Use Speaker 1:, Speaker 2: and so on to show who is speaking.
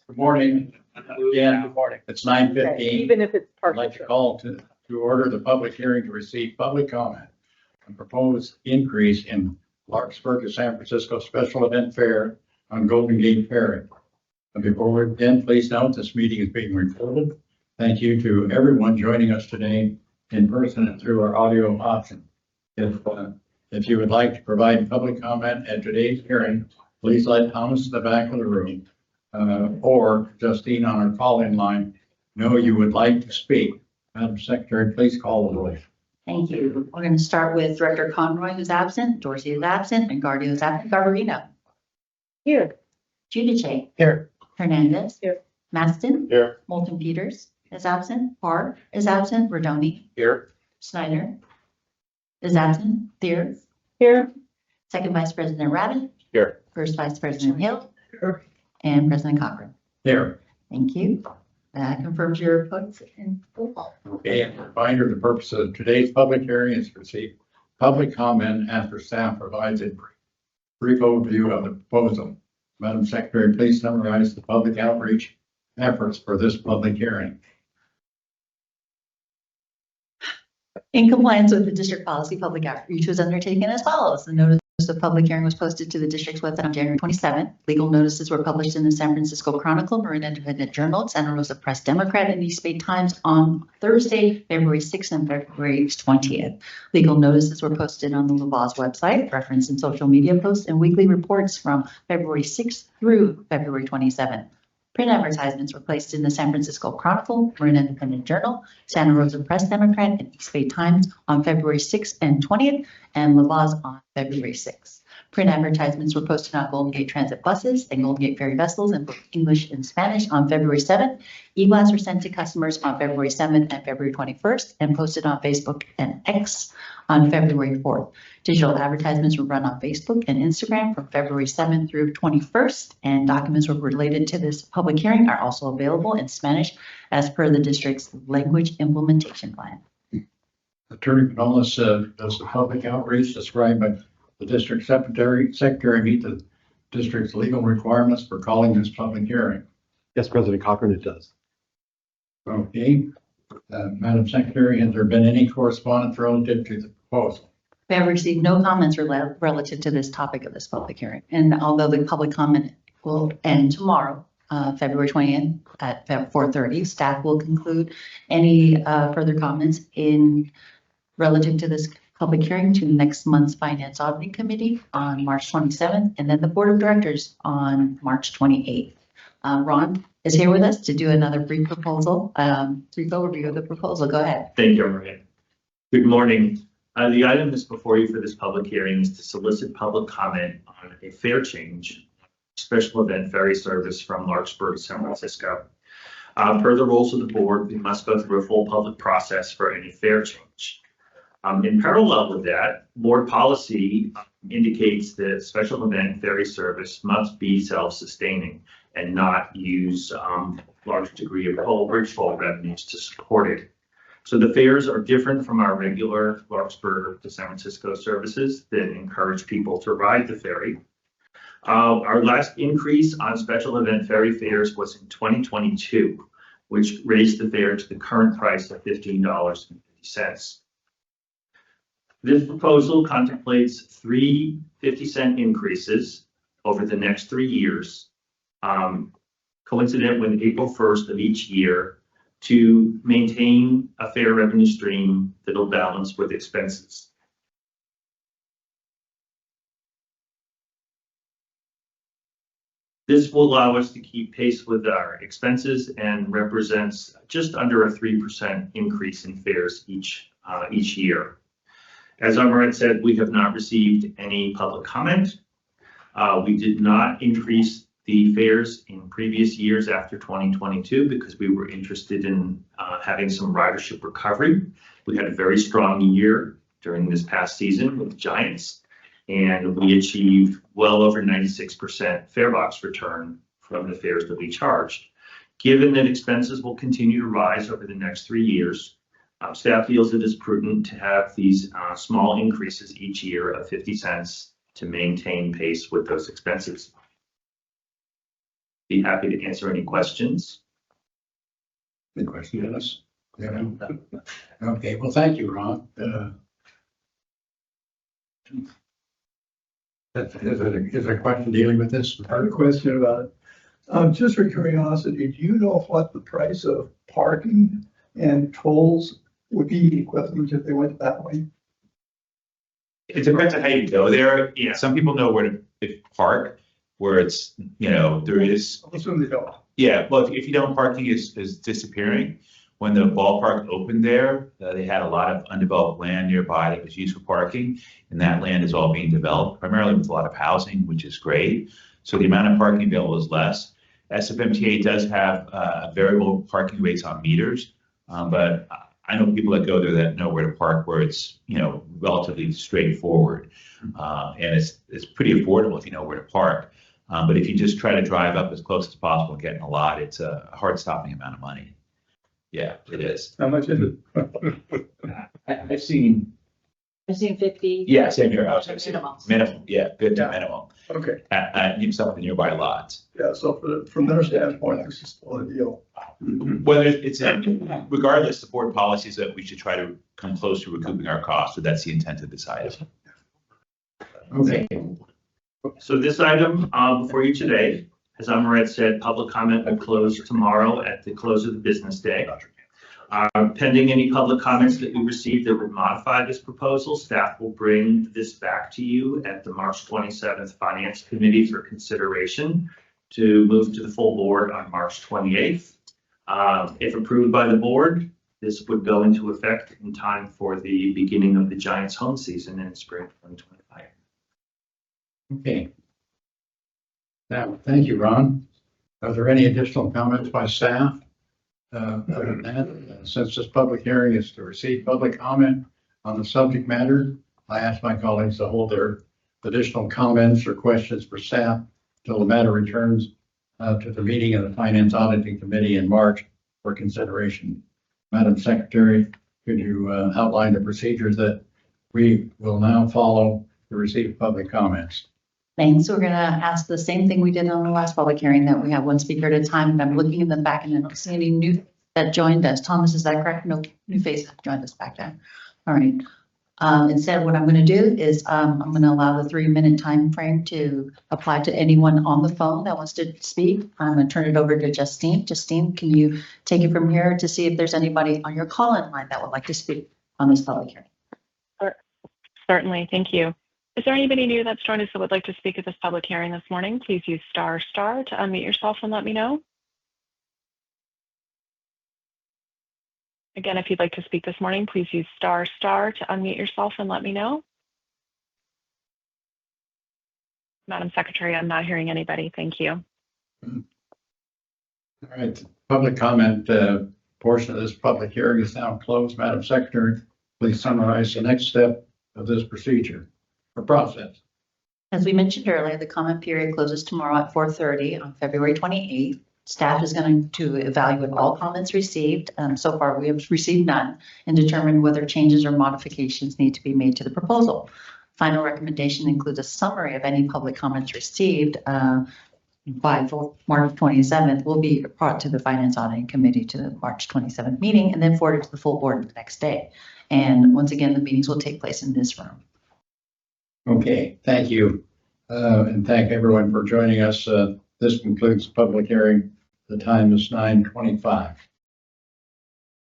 Speaker 1: Good morning. Again,
Speaker 2: Good morning.
Speaker 1: it's 9:15.
Speaker 3: Even if it's
Speaker 1: I'd
Speaker 3: partial.
Speaker 1: like to call to order the public hearing to receive public comment on proposed increase in Larkspur to San Francisco Special Event Fair on Golden Gate Ferry. And before we begin, please note this meeting is being recorded. Thank you to everyone joining us today in person and through our audio option. If you would like to provide public comment at today's hearing, please let Thomas in the back of the room or Justine on our call-in line know you would like to speak. Madam Secretary, please call the roll.
Speaker 4: Thank you. We're going to start with Director Conroy, who's absent, Dorsey is absent, and Guardia is absent. Garbarino.
Speaker 3: Here.
Speaker 4: Judice.
Speaker 2: Here.
Speaker 4: Hernandez.
Speaker 3: Here.
Speaker 4: Maston.
Speaker 2: Here.
Speaker 4: Moulton Peters is absent. Parr is absent. Rodoni.
Speaker 2: Here.
Speaker 4: Snyder is absent. Thier.
Speaker 3: Here.
Speaker 4: Second Vice President Rabbit.
Speaker 2: Here.
Speaker 4: First Vice President Hill.
Speaker 3: Here.
Speaker 4: And President Cochran.
Speaker 1: Here.
Speaker 4: Thank you. That confirms your votes in full.
Speaker 1: Okay, and a reminder, the purpose of today's public hearing is to receive public comment after staff provides a brief overview of the proposal. Madam Secretary, please summarize the public outreach efforts for this public hearing.
Speaker 4: In compliance with the district policy, public outreach was undertaken as follows. The notice of public hearing was posted to the district's website on January 27th. Legal notices were published in the San Francisco Chronicle, Marin Independent Journal, Santa Rosa Press Democrat, and East Bay Times on Thursday, February 6th and February 20th. Legal notices were posted on the Lavaz website, referenced in social media posts, and weekly reports from February 6th through February 27th. Print advertisements were placed in the San Francisco Chronicle, Marin Independent Journal, Santa Rosa Press Democrat, and East Bay Times on February 6th and 20th, and Lavaz on February 6th. Print advertisements were posted on Golden Gate Transit buses and Golden Gate Ferry vessels in both English and Spanish on February 7th. E-blasts were sent to customers on February 7th and February 21st and posted on Facebook and X on February 4th. Digital advertisements were run on Facebook and Instagram from February 7th through 21st, and documents related to this public hearing are also available in Spanish as per the district's language implementation plan.
Speaker 1: Attorney Canales, does the public outreach described by the district secretary meet the district's legal requirements for calling this public hearing?
Speaker 2: Yes, President Cochran, it does.
Speaker 1: Okay. Madam Secretary, has there been any correspondence relative to the proposal?
Speaker 4: We have received no comments relative to this topic of this public hearing. And although the public comment will end tomorrow, February 20th at 4:30, staff will conclude any further comments relative to this public hearing to next month's Finance Auditing Committee on March 27th, and then the Board of Directors on March 28th. Ron is here with us to do another brief proposal, brief overview of the proposal. Go ahead.
Speaker 5: Thank you, Maria. Good morning. The item that's before you for this public hearing is to solicit public comment on a fare change, special event ferry service from Larkspur to San Francisco. Per the rules of the board, we must go through a full public process for any fare change. In parallel with that, board policy indicates that special event ferry service must be self-sustaining and not use large degree of toll bridge toll revenues to support it. So the fares are different from our regular Larkspur to San Francisco services that encourage people to ride the ferry. Our last increase on special event ferry fares was in 2022, which raised the fare to the current price of $15.50. This proposal contemplates 3 50-cent increases over the next 3 years, coincident with April 1st of each year, to maintain a fare revenue stream that'll balance with expenses. This will allow us to keep pace with our expenses and represents just under a 3% increase in fares each year. As Amaret said, we have not received any public comment. We did not increase the fares in previous years after 2022 because we were interested in having some ridership recovery. We had a very strong year during this past season with the Giants, and we achieved well over 96% fare box return from the fares that we charged. Given that expenses will continue to rise over the next 3 years, staff feels it is prudent to have these small increases each year of 50 cents to maintain pace with those expenses. Be happy to answer any questions.
Speaker 1: Any questions, Dennis? Yeah. Okay, well, thank you, Ron. Is there a question dealing with this?
Speaker 6: I have a question about it. Just for curiosity, do you know what the price of parking and tolls would be equivalent if they went that way?
Speaker 7: It depends on how you go there. Yeah, some people know where to park, where it's, there is,
Speaker 6: I assume they don't.
Speaker 7: yeah, well, if you don't, parking is disappearing. When the ballpark opened there, they had a lot of undeveloped land nearby that was used for parking, and that land is all being developed, primarily with a lot of housing, which is great. So the amount of parking available is less. SFMTA does have variable parking rates on meters, but I know people that go there that know where to park, where it's, relatively straightforward. And it's pretty affordable if you know where to park. But if you just try to drive up as close as possible and get in a lot, it's a hard stopping amount of money. Yeah, it is.
Speaker 6: How much is it?
Speaker 7: I've seen,
Speaker 3: I've seen 50.
Speaker 7: yeah, same here. I was gonna say
Speaker 4: Minimum.
Speaker 7: minimum, yeah, 50
Speaker 6: Yeah.
Speaker 7: minimum
Speaker 6: Okay,
Speaker 7: at some of the nearby lots.
Speaker 6: yeah, so from their standpoint, this is still a deal.
Speaker 7: Whether it's, regardless, the board policy is that we should try to come close to recouping our costs, so that's the intent of this item.
Speaker 1: Okay,
Speaker 5: So this item before you today, as Amaret said, public comment will close tomorrow at the close of the business day. Pending any public comments that we receive that would modify this proposal, staff will bring this back to you at the March 27th Finance Committee for consideration to move to the full board on March 28th. If approved by the board, this would go into effect in time for the beginning of the Giants home season in spring 2025.
Speaker 1: okay. Now, thank you, Ron. Are there any additional comments by staff? Other than that, since this public hearing is to receive public comment on the subject matter, I ask my colleagues to hold their additional comments or questions for staff till the matter returns to the meeting of the Finance Auditing Committee in March for consideration. Madam Secretary, could you outline the procedures that we will now follow to receive public comments?
Speaker 4: Thanks. We're going to ask the same thing we did on the last public hearing, that we have one speaker at a time. And I'm looking in the back and I don't see any new that joined us. Thomas, is that correct? No new faces joined us back then. All right. Instead, what I'm going to do is I'm going to allow the 3-minute time frame to apply to anyone on the phone that wants to speak. I'm going to turn it over to Justine. Justine, can you take it from here to see if there's anybody on your call-in line that would like to speak on this public hearing?
Speaker 8: Certainly, thank you. Is there anybody new that's joined us that would like to speak at this public hearing this morning? Please use ** to unmute yourself and let me know. Again, if you'd like to speak this morning, please use ** to unmute yourself and let me know. Madam Secretary, I'm not hearing anybody. Thank you.
Speaker 1: All right, public comment portion of this public hearing is now closed. Madam Secretary, please summarize the next step of this procedure or process.
Speaker 4: As we mentioned earlier, the comment period closes tomorrow at 4:30 on February 28th. Staff is going to evaluate all comments received. So far, we have received none, and determine whether changes or modifications need to be made to the proposal. Final recommendation includes a summary of any public comments received by March 27th will be brought to the Finance Auditing Committee to the March 27th meeting, and then forwarded to the full board the next day. And once again, the meetings will take place in this room.
Speaker 1: Okay, thank you. And thank everyone for joining us. This concludes the public hearing. The time is 9:25.